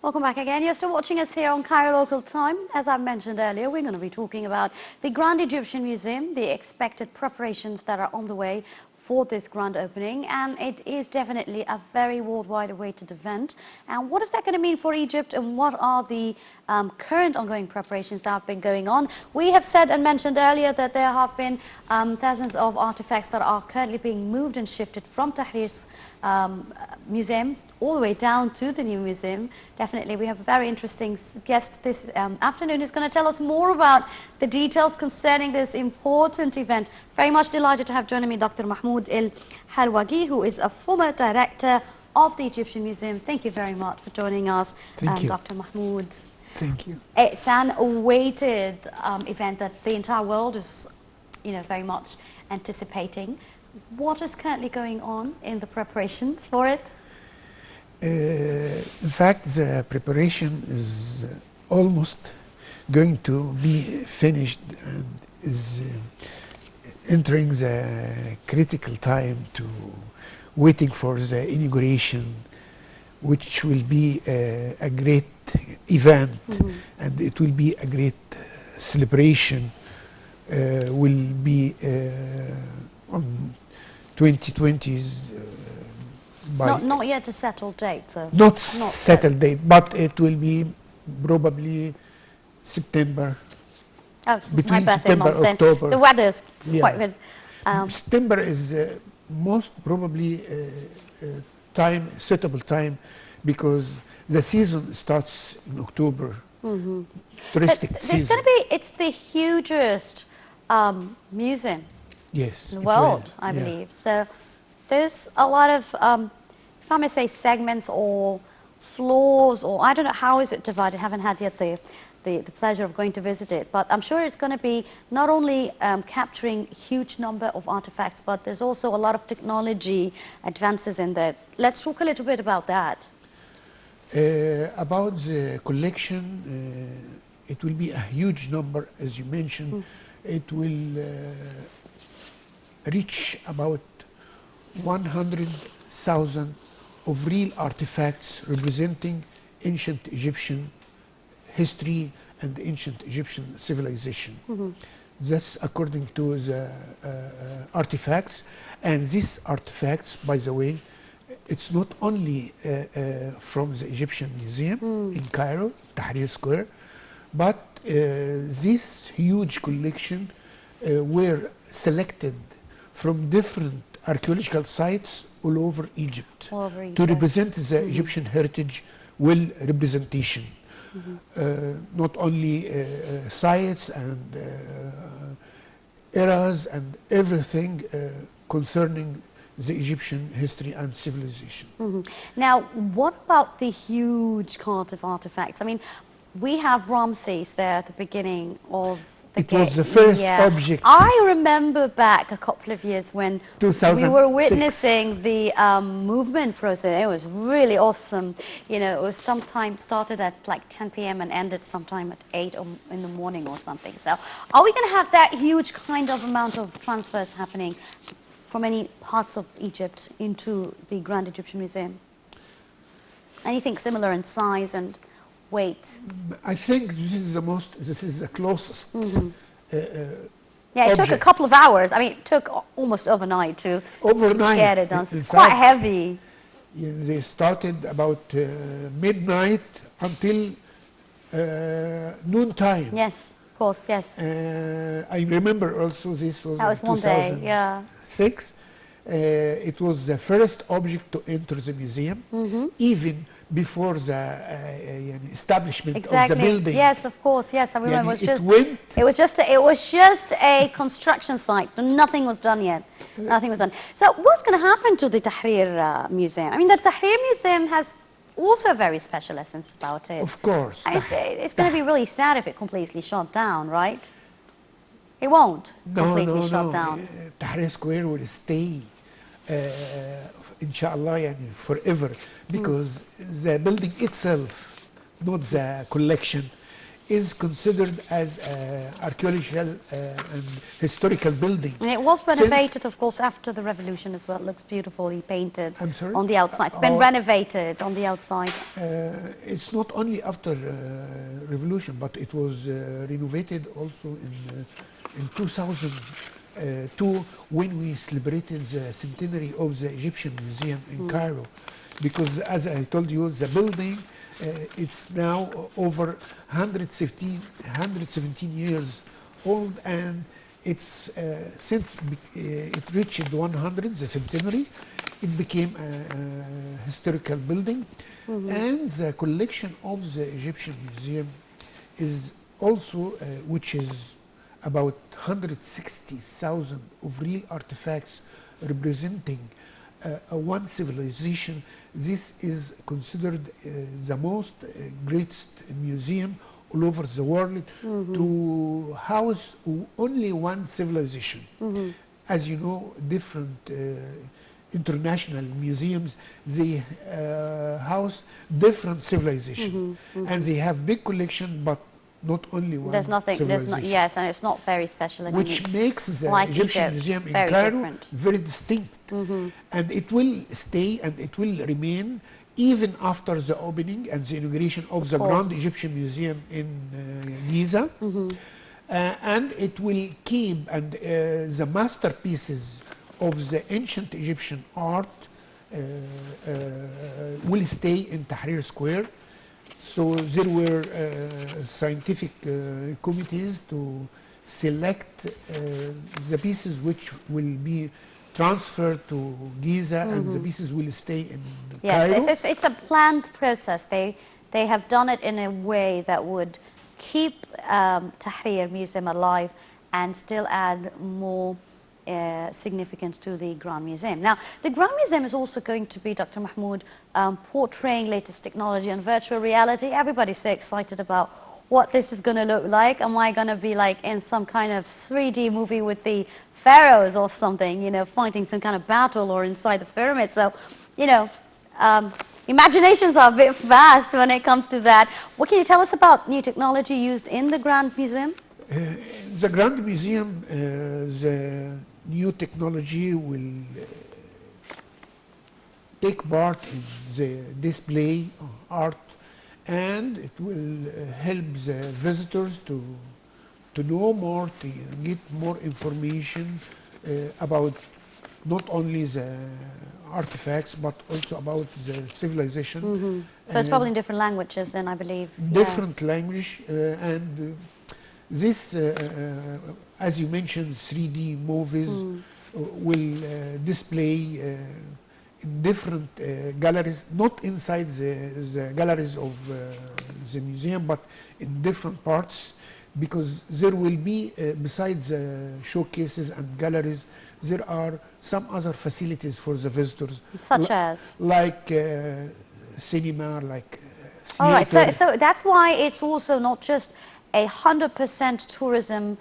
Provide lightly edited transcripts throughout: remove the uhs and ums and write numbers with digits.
Welcome back again. You're still watching us here on Cairo Local Time. As I mentioned earlier, we're going to be talking about the Grand Egyptian Museum, the expected preparations that are on the way for this grand opening, and it is definitely a very worldwide awaited event. And what is that going to mean for Egypt, and what are the current ongoing preparations that have been going on? We have said and mentioned earlier that there have been thousands of artifacts that are currently being moved and shifted from Tahrir's museum all the way down to the new museum. Definitely, we have a very interesting guest this afternoon who's going to tell us more about the details concerning this important event. Very much delighted to have joining me Dr. Mahmoud El-Harwagi, who is a former director of the Egyptian Museum. Thank you very much for joining us, Dr. Mahmoud. Thank you. It's an awaited event that the entire world is, very much anticipating. What is currently going on in the preparations for it? In fact, the preparation is almost going to be finished and is entering the critical time to waiting for the inauguration, which will be a great event, and it will be a great celebration. Will be on 2020's. Not yet a settled date. Not settled date, but it will be probably September. Oh, between my birthday September month, October. The weather's quite good. September is most probably suitable time, because the season starts in October. Touristic season. It's the hugest museum in the world, I believe. So there's a lot of, if I may say, segments or floors, or I don't know, how is it divided? I haven't had yet the pleasure of going to visit it, but I'm sure it's going to be not only capturing huge number of artifacts, but there's also a lot of technology advances in there. Let's talk a little bit about that. About the collection, it will be a huge number, as you mentioned. It will reach about 100,000 of real artifacts representing ancient Egyptian history and ancient Egyptian civilization. That's according to the artifacts. And these artifacts, by the way, it's not only from the Egyptian Museum in Cairo, Tahrir Square, but this huge collection were selected from different archaeological sites all over Egypt, to represent the Egyptian heritage well representation. Not only sites and eras and everything concerning the Egyptian history and civilization. Now, what about the huge cart of artifacts? I mean, we have Ramses there at the beginning of the It was the first object. I remember back a couple of years when we were witnessing the movement process. It was really awesome. It was sometimes started at like 10 p.m. and ended sometime at 8 in the morning or something. So are we going to have that huge kind of amount of transfers happening from any parts of Egypt into the Grand Egyptian Museum? Anything similar in size and weight? I think this is the closest. Yeah, it took a couple of hours. I mean, it took almost overnight to get it done. It's quite heavy. Yeah, they started about midnight until noontime. Yes, of course, yes. I remember also this was, that was one day, yeah. 2006. It was the first object to enter the museum, even before the establishment of the building. Yes, of course. Yes, I remember. It was just a construction site. Nothing was done yet. Nothing was done. So, what's going to happen to the Tahrir Museum? I mean, the Tahrir Museum has also a very special essence about it. Of course. It's going to be really sad if it completely shut down, right? It won't completely shut down. Tahrir Square will stay, inshallah, forever, because the building itself, not the collection, is considered as an archaeological and historical building. And it was renovated, Since, of course, after the revolution as well. It looks beautifully painted I'm sorry? on the outside. It's been renovated on the outside. It's not only after revolution, but it was renovated also in 2002 when we celebrated the centenary of the Egyptian Museum in Cairo. Because as I told you, the building, it's now over 117 years old, and it's since it reached 100, the centenary, it became a historical building. And the collection of the Egyptian Museum is also, which is about 160,000 of real artifacts representing one civilization. This is considered the most greatest museum all over the world to house only one civilization. As you know, different international museums, they house different civilizations, and they have big collection, but not only one There's nothing, civilization. yes, and it's not very special and Which unique. makes the Like Egyptian Egypt, Museum in very Cairo different. very distinct. And it will stay and it will remain even after the opening and the inauguration of the Grand Egyptian Museum in Giza. And it will keep, and the masterpieces of the ancient Egyptian art will stay in Tahrir Square. So there were scientific committees to select the pieces which will be transferred to Giza, and the pieces will stay in Cairo. Yes, it's a planned process. They have done it in a way that would keep Tahrir Museum alive and still add more significance to the Grand Museum. Now, the Grand Museum is also going to be, Dr. Mahmoud, portraying latest technology and virtual reality. Everybody's so excited about what this is going to look like. Am I going to be like in some kind of 3D movie with the pharaohs or something, you know, fighting some kind of battle, or inside the pyramid? So, you know, imaginations are a bit fast when it comes to that. What can you tell us about new technology used in the Grand Museum? The Grand Museum, the new technology will take part in the display art, and it will help the visitors to know more, to get more information about not only the artifacts but also about the civilization. So it's probably in different languages then, I believe. Different language, and this, as you mentioned, 3D movies will display in different galleries, not inside the galleries of the museum, but in different parts, because there will be, besides showcases and galleries, there are some other facilities for the visitors. Such as? Like cinema, like theater. All right, so that's why it's also not just 100% tourism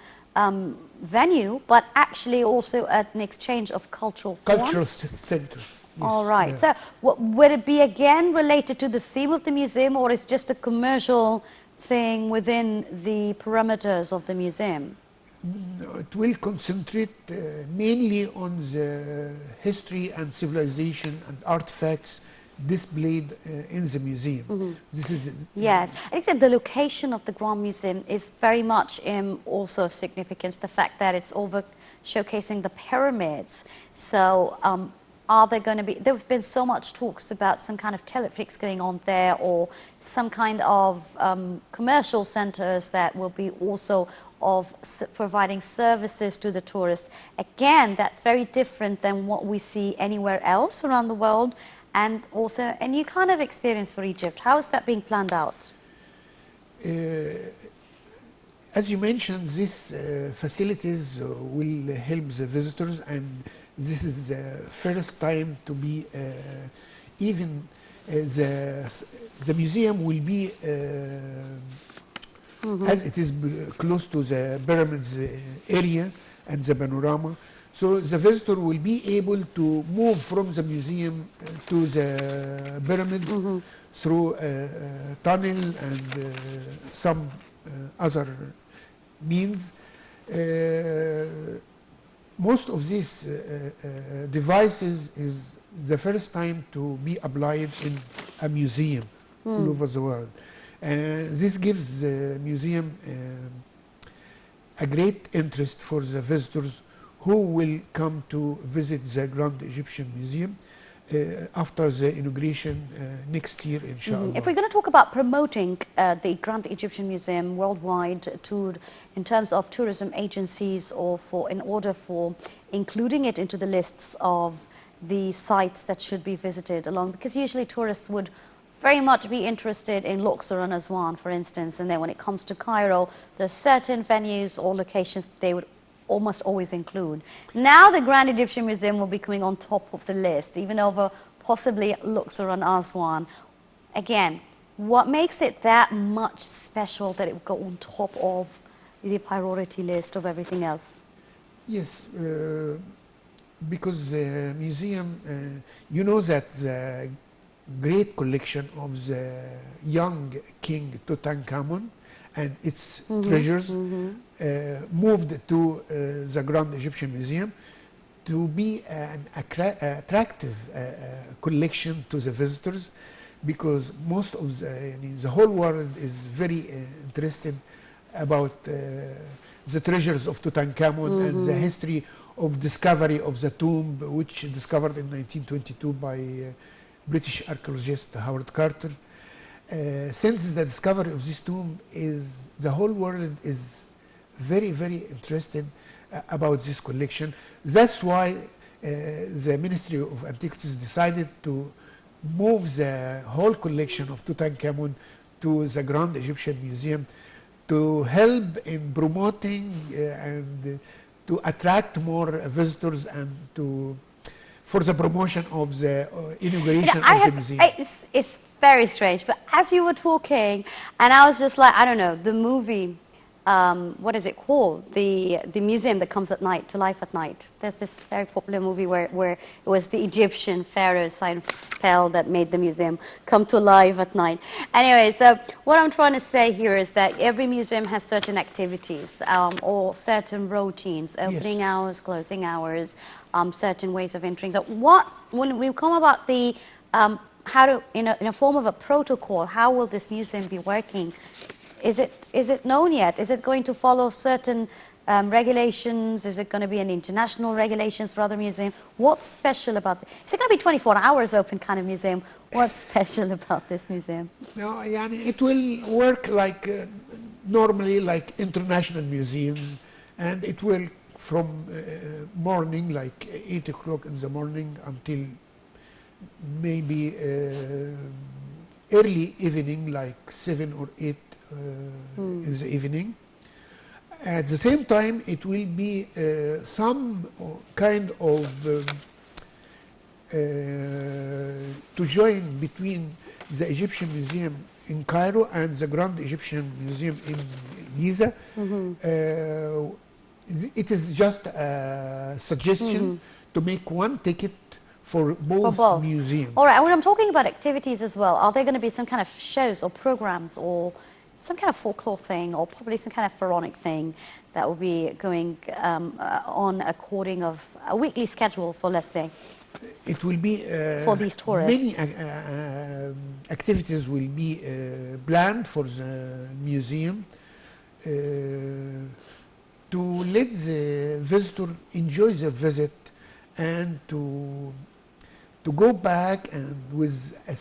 venue, but actually also an exchange of cultural forms. Cultural centers. Yes, all right. Yeah. So would it be again related to the theme of the museum, or is just a commercial thing within the perimeters of the museum? No, it will concentrate mainly on the history and civilization and artifacts displayed in the museum. This is yes. I think that the location of the Grand Museum is very much also of significance. The fact that it's over showcasing the pyramids. So are there going to be, there's been so much talks about some kind of teleflix going on there, or some kind of commercial centers that will be also of providing services to the tourists. Again, that's very different than what we see anywhere else around the world, and also a new kind of experience for Egypt. How is that being planned out? As you mentioned, these facilities will help the visitors, and this is the first time to be even the museum will be as it is close to the pyramids area and the panorama. So the visitor will be able to move from the museum to the pyramids through a tunnel and some other means. Most of these devices is the first time to be applied in a museum all over the world. This gives the museum a great interest for the visitors who will come to visit the Grand Egyptian Museum after the inauguration next year, inshallah. If we're going to talk about promoting the Grand Egyptian Museum worldwide in terms of tourism agencies, or in order for including it into the lists of the sites that should be visited along, because usually tourists would very much be interested in Luxor and Aswan, for instance, and then when it comes to Cairo, there's certain venues or locations they would almost always include. Now the Grand Egyptian Museum will be coming on top of the list, even over possibly Luxor and Aswan. Again, what makes it that much special that it will go on top of the priority list of everything else? Yes, because the museum, you know that the great collection of the young King Tutankhamun and its treasures moved to the Grand Egyptian Museum to be an attractive collection to the visitors, because most of the whole world is very interested about the treasures of Tutankhamun and the history of discovery of the tomb, which discovered in 1922 by British archaeologist Howard Carter. Since the discovery of this tomb, the whole world is very, very interested about this collection. That's why the Ministry of Antiquities decided to move the whole collection of Tutankhamun to the Grand Egyptian Museum to help in promoting and to attract more visitors and for the promotion of the inauguration of the museum. It's very strange, but as you were talking, and I was just like, I don't know, the movie, what is it called? The museum that comes at night, to life at night. There's this very popular movie where it was the Egyptian pharaoh's kind of spell that made the museum come to life at night. Anyway, so what I'm trying to say here is that every museum has certain activities or certain routines, opening hours, closing hours, certain ways of entering. So when we come about the how to, in a form of a protocol, how will this museum be working? Is it known yet? Is it going to follow certain regulations? Is it going to be an international regulations for other museums? What's special about it? Is it going to be 24 hours open kind of museum? What's special about this museum? No, it will work like normally like international museums, and it will from morning like 8 o'clock in the morning until maybe early evening like 7 or 8 in the evening. At the same time, it will be some kind of to join between the Egyptian Museum in Cairo and the Grand Egyptian Museum in Giza. It is just a suggestion to make one ticket for both museums. All right, when I'm talking about activities as well, are there going to be some kind of shows or programs or some kind of folklore thing, or probably some kind of pharaonic thing that will be going on according of a weekly schedule for, let's say? It will be for these tourists. Many activities will be planned for the museum to let the visitor enjoy the visit and to go back and with a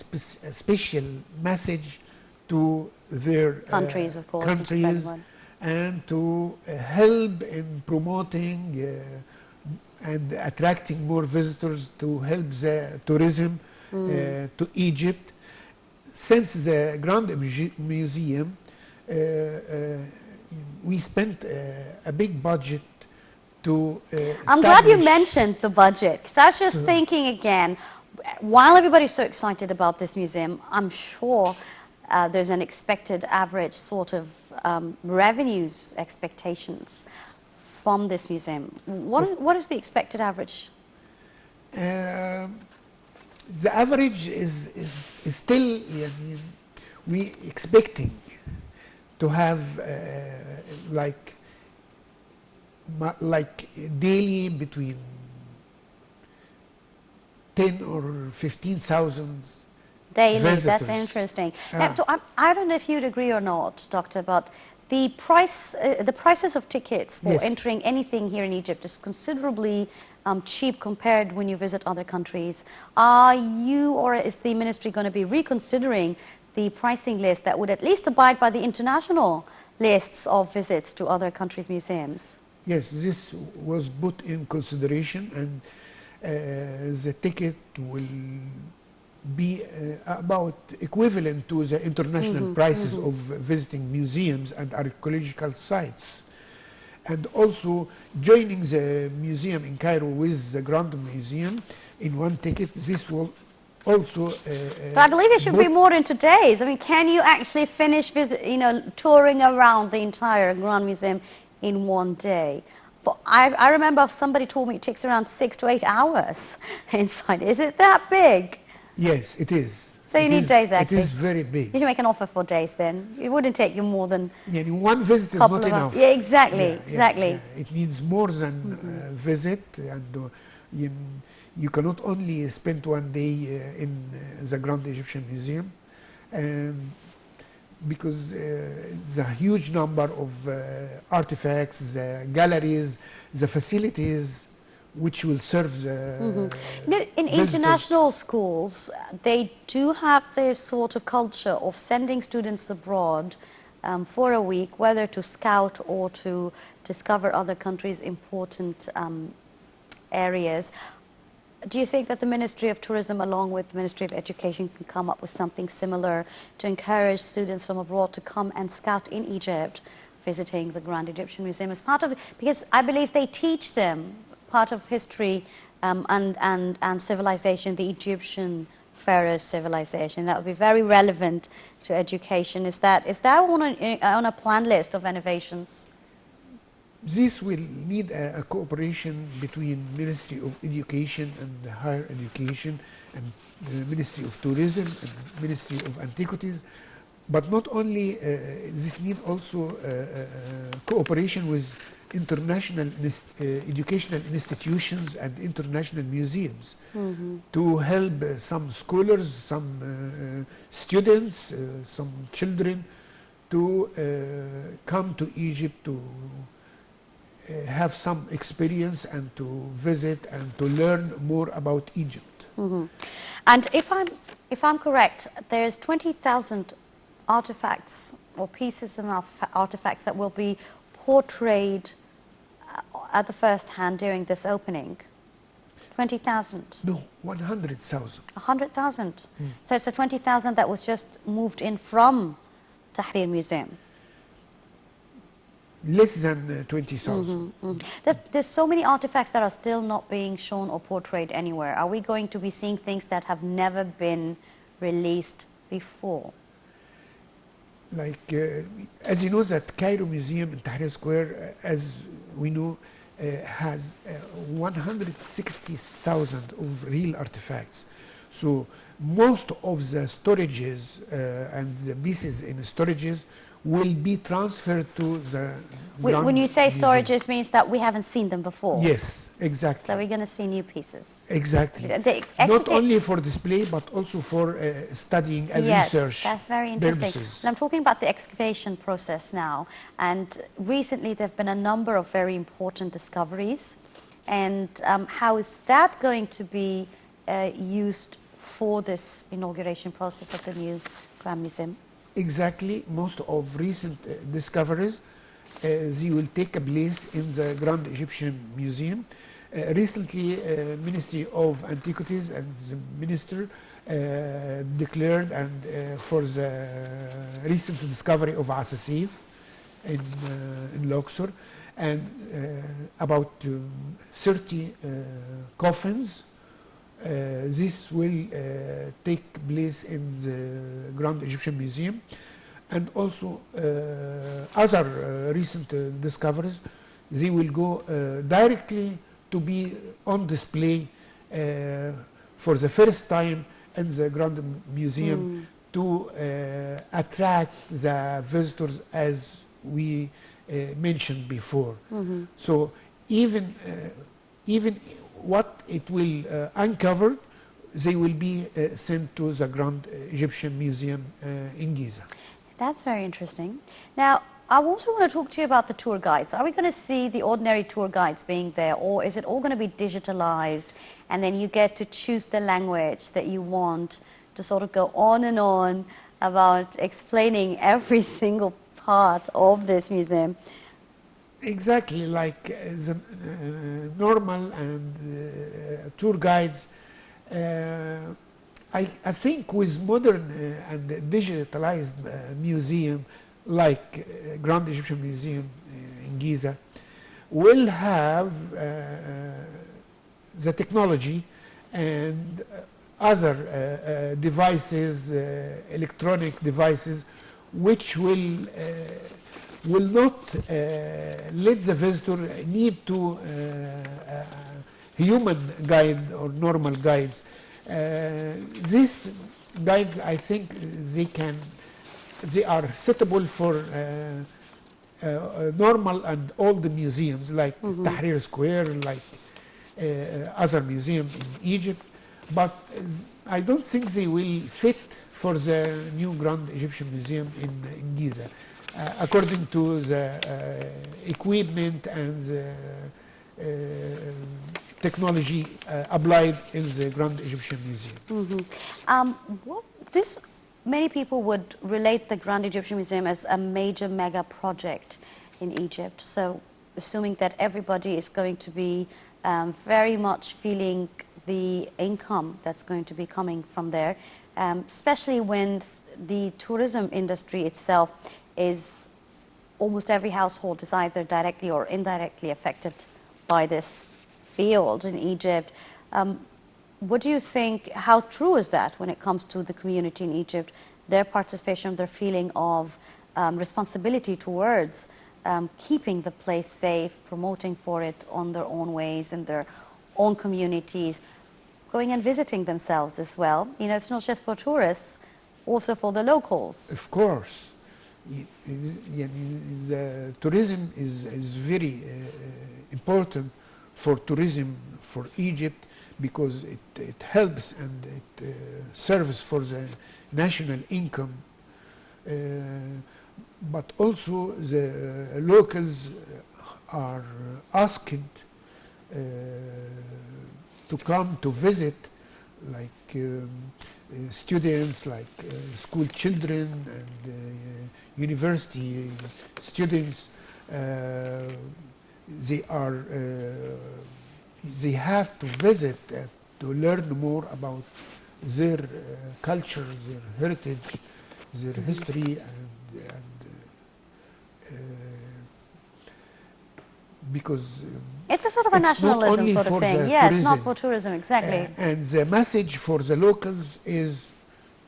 special message to their countries, of course, countries, and to help in promoting and attracting more visitors to help the tourism to Egypt. Since the Grand Museum, we spent a big budget to I'm glad you mentioned the budget, because I was just thinking again, while everybody's so excited about this museum, I'm sure there's an expected average sort of revenues expectations from this museum. What is the expected average? The average is still we expecting to have like daily between 10 or 15,000 daily. visitors. That's interesting. Now, I don't know if you'd agree or not, Doctor, but the prices of tickets for Yes. entering anything here in Egypt is considerably cheap compared when you visit other countries. Are you or is the ministry going to be reconsidering the pricing list that would at least abide by the international lists of visits to other countries' museums? Yes, this was put in consideration, and the ticket will be about equivalent to the international prices of visiting museums and archaeological sites. And also joining the museum in Cairo with the Grand Museum in one ticket, this will also but I believe it should be more into days. I mean, can you actually finish touring around the entire Grand Museum in one day? I remember somebody told me it takes around 6 to 8 hours inside. Is it that big? Yes, it is. So you need days, actually. It is very big. You should make an offer for days then. It wouldn't take you more than one visit is not enough. Yeah, exactly, Yeah, exactly. yeah. It needs more than visit, and you cannot only spend one day in the Grand Egyptian Museum, and because the huge number of artifacts, the galleries, the facilities which will serve the In visitors. international schools, they do have this sort of culture of sending students abroad for a week, whether to scout or to discover other countries' important areas. Do you think that the Ministry of Tourism, along with the Ministry of Education, can come up with something similar to encourage students from abroad to come and scout in Egypt, visiting the Grand Egyptian Museum as part of it? Because I believe they teach them part of history and civilization, the Egyptian pharaoh civilization. That would be very relevant to education. Is that on a planned list of innovations? This will need a cooperation between Ministry of Education and Higher Education and the Ministry of Tourism and Ministry of Antiquities. But not only, this need also cooperation with international educational institutions and international museums to help some scholars, some students, some children to come to Egypt to have some experience and to visit and to learn more about Egypt. And if I'm correct, there's 20,000 artifacts or pieces of artifacts that will be portrayed at the first hand during this opening. 20,000? No, 100,000. 100,000. So it's a 20,000 that was just moved in from Tahrir Museum. Less than 20,000. There's so many artifacts that are still not being shown or portrayed anywhere. Are we going to be seeing things that have never been released before? Like, as you know, that Cairo Museum in Tahrir Square, as we know, has 160,000 of real artifacts. So most of the storages and the pieces in storages will be transferred to the When you say museum. storages, means that we haven't seen them before. Yes, exactly. So we're going to see new pieces. Exactly. Not only for display, but also for studying and research. Yes, that's very interesting. Purposes. And I'm talking about the excavation process now. And recently there have been a number of very important discoveries. And how is that going to be used for this inauguration process of the new Grand Museum? Exactly. Most of recent discoveries, they will take a place in the Grand Egyptian Museum. Recently, Ministry of Antiquities and the Minister declared and for the recent discovery of Asasif in Luxor, and about 30 coffins. This will take place in the Grand Egyptian Museum, and also other recent discoveries. They will go directly to be on display for the first time in the Grand Museum to attract the visitors as we mentioned before. So even what it will uncover, they will be sent to the Grand Egyptian Museum in Giza. That's very interesting. Now, I also want to talk to you about the tour guides. Are we going to see the ordinary tour guides being there, or is it all going to be digitalized and then you get to choose the language that you want to sort of go on and on about explaining every single part of this museum? Exactly, like the normal and tour guides. I think with modern and digitalized museum like Grand Egyptian Museum in Giza will have the technology and other devices, electronic devices, which will not let the visitor need to human guide or normal guides. These guides, I think, they are suitable for normal and old museums like Tahrir Square, like other museums in Egypt, but I don't think they will fit for the new Grand Egyptian Museum in Giza, according to the equipment and the technology applied in the Grand Egyptian Museum. Many people would relate the Grand Egyptian Museum as a major mega project in Egypt. So assuming that everybody is going to be very much feeling the income that's going to be coming from there, especially when the tourism industry itself is almost every household is either directly or indirectly affected by this field in Egypt. What do you think, how true is that when it comes to the community in Egypt, their participation, their feeling of responsibility towards keeping the place safe, promoting for it on their own ways in their own communities, going and visiting themselves as well? You know, it's not just for tourists, also for the locals. Of course. The tourism is very important for tourism for Egypt, because it helps and it serves for the national income, but also the locals are asked to come to visit, like students, like school children and university students. They have to visit to learn more about their culture, their heritage, their history, and because it's a sort of a nationalism sort of thing. Yes, tourism. not for tourism, exactly. And the message for the locals is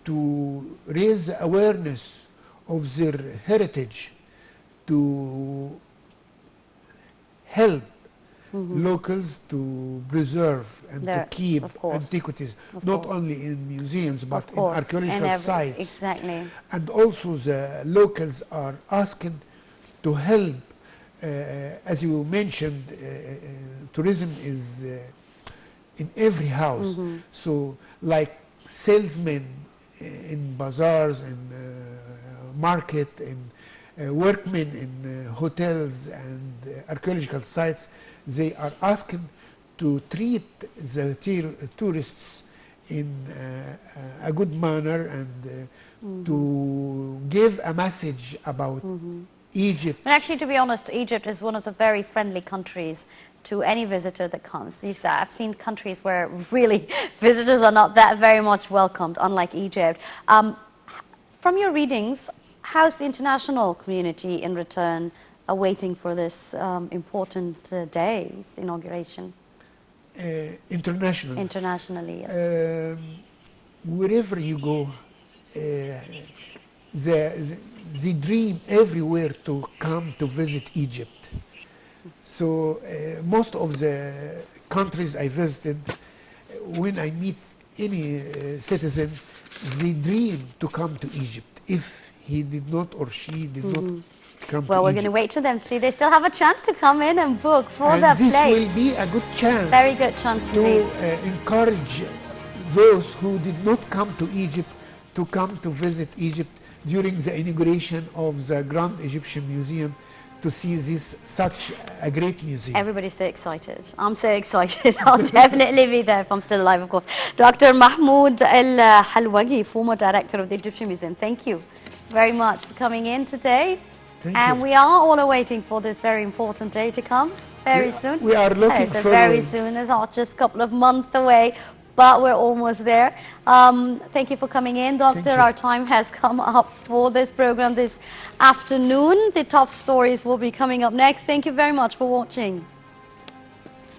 to raise the awareness of their heritage, to help locals to preserve and to keep antiquities, not only in museums but in archaeological sites. Exactly. And also the locals are asked to help. As you mentioned, tourism is in every house. So like salesmen in bazaars and market, and workmen in hotels and archaeological sites, they are asked to treat the tourists in a good manner and to give a message about Egypt. And actually, to be honest, Egypt is one of the very friendly countries to any visitor that comes. I've seen countries where really visitors are not that very much welcomed, unlike Egypt. From your readings, how's the international community in return awaiting for this important day's inauguration? Internationally? Internationally, yes. Wherever you go, they dream everywhere to come to visit Egypt. So most of the countries I visited, when I meet any citizen, they dream to come to Egypt if he did not or she did not come Well, to we're Egypt. going to wait for them. See, they still have a chance to come in and book for And their this place. will be a good chance Very good chance to indeed. encourage those who did not come to Egypt to come to visit Egypt during the inauguration of the Grand Egyptian Museum to see this such a great museum. Everybody's so excited. I'm so excited. I'll definitely be there if I'm still alive, of course. Dr. Mahmoud El Halwagi, former director of the Egyptian Museum, thank you very much for coming in today. Thank And you. we are all awaiting for this very important day to come very soon. We are looking So forward. very soon, it's not just a couple of months away, but we're almost there. Thank you for coming in, Doctor. you. Our time has come up for this program this afternoon. The top stories will be coming up next. Thank you very much for watching.